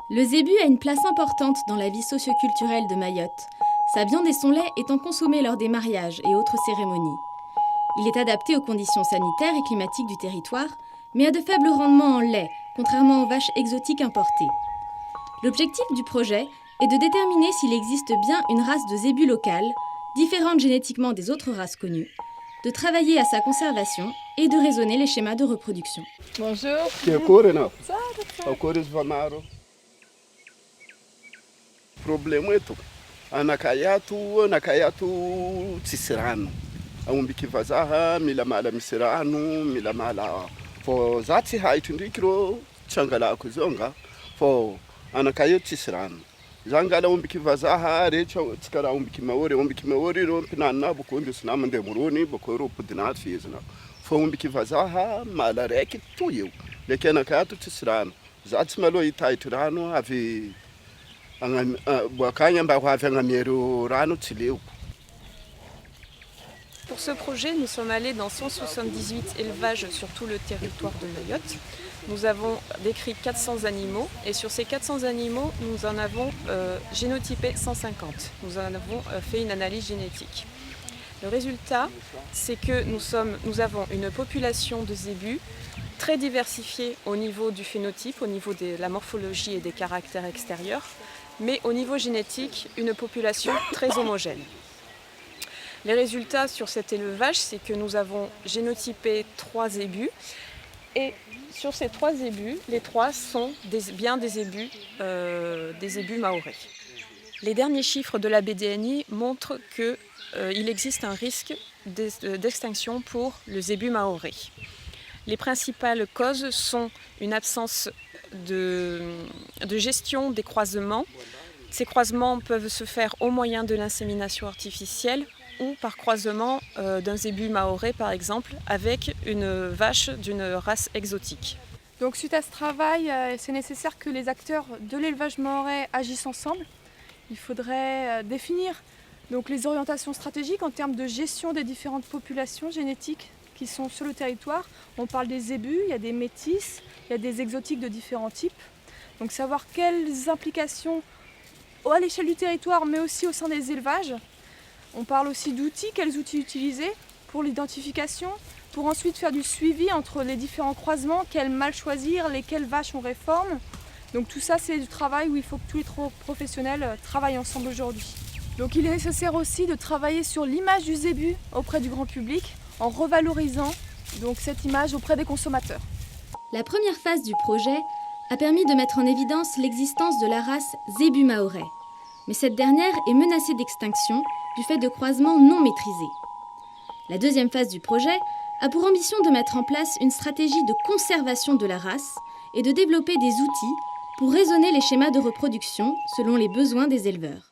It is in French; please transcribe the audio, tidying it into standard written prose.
Le zébu a une place importante dans la vie socio-culturelle de Mayotte, sa viande et son lait étant consommés lors des mariages et autres cérémonies. Il est adapté aux conditions sanitaires et climatiques du territoire, mais a de faibles rendements en lait, contrairement aux vaches exotiques importées. L'objectif du projet est de déterminer s'il existe bien une race de zébu locale, différente génétiquement des autres races connues, de travailler à sa conservation et de raisonner les schémas de reproduction. Bonjour. Problema eto anakay ato tsisy rano aombiky vazaha mila mala misy rano mila mala fô za tsy haitry ndriky rô tsy angalako zao nga fô anakay io tsisy rano za ngala ombiky vazaha rehetra tsy karaha ombiky mahory rô mpinanina boko indesina mandeha mirony boko rô podinaty fihezina fô ombiky vazaha mala raiky to eo ndraiky anakay ato tsisy rano za tsy maloha hitahitry rano avy Pour ce projet, nous sommes allés dans 178 élevages sur tout le territoire de Mayotte. Nous avons décrit 400 animaux et sur ces 400 animaux, nous en avons génotypé 150. Nous en avons fait une analyse génétique. Le résultat, c'est que nous avons une population de zébus très diversifiée au niveau du phénotype, au niveau de la morphologie et des caractères extérieurs, mais au niveau génétique, une population très homogène. Les résultats sur cet élevage, c'est que nous avons génotypé 3 zébus et sur ces 3 zébus, les 3 sont bien des zébus mahorais. Les derniers chiffres de la BDNI montrent qu'il existe un risque d'extinction pour le zébu mahorais. Les principales causes sont une absence de gestion des croisements. Ces croisements peuvent se faire au moyen de l'insémination artificielle ou par croisement d'un zébu mahorais par exemple avec une vache d'une race exotique. Donc suite à ce travail, c'est nécessaire que les acteurs de l'élevage mahorais agissent ensemble. Il faudrait définir donc, les orientations stratégiques en termes de gestion des différentes populations génétiques qui sont sur le territoire. On parle des zébus, il y a des métis, il y a des exotiques de différents types. Donc savoir quelles implications à l'échelle du territoire mais aussi au sein des élevages. On parle aussi d'outils, quels outils utiliser pour l'identification, pour ensuite faire du suivi entre les différents croisements, quels mâles choisir, lesquelles vaches on réforme. Donc tout ça c'est du travail où il faut que tous les professionnels travaillent ensemble aujourd'hui. Donc il est nécessaire aussi de travailler sur l'image du zébu auprès du grand public en revalorisant donc, cette image auprès des consommateurs. La première phase du projet a permis de mettre en évidence l'existence de la race zébu mahorais. Mais cette dernière est menacée d'extinction du fait de croisements non maîtrisés. La deuxième phase du projet a pour ambition de mettre en place une stratégie de conservation de la race et de développer des outils pour raisonner les schémas de reproduction selon les besoins des éleveurs.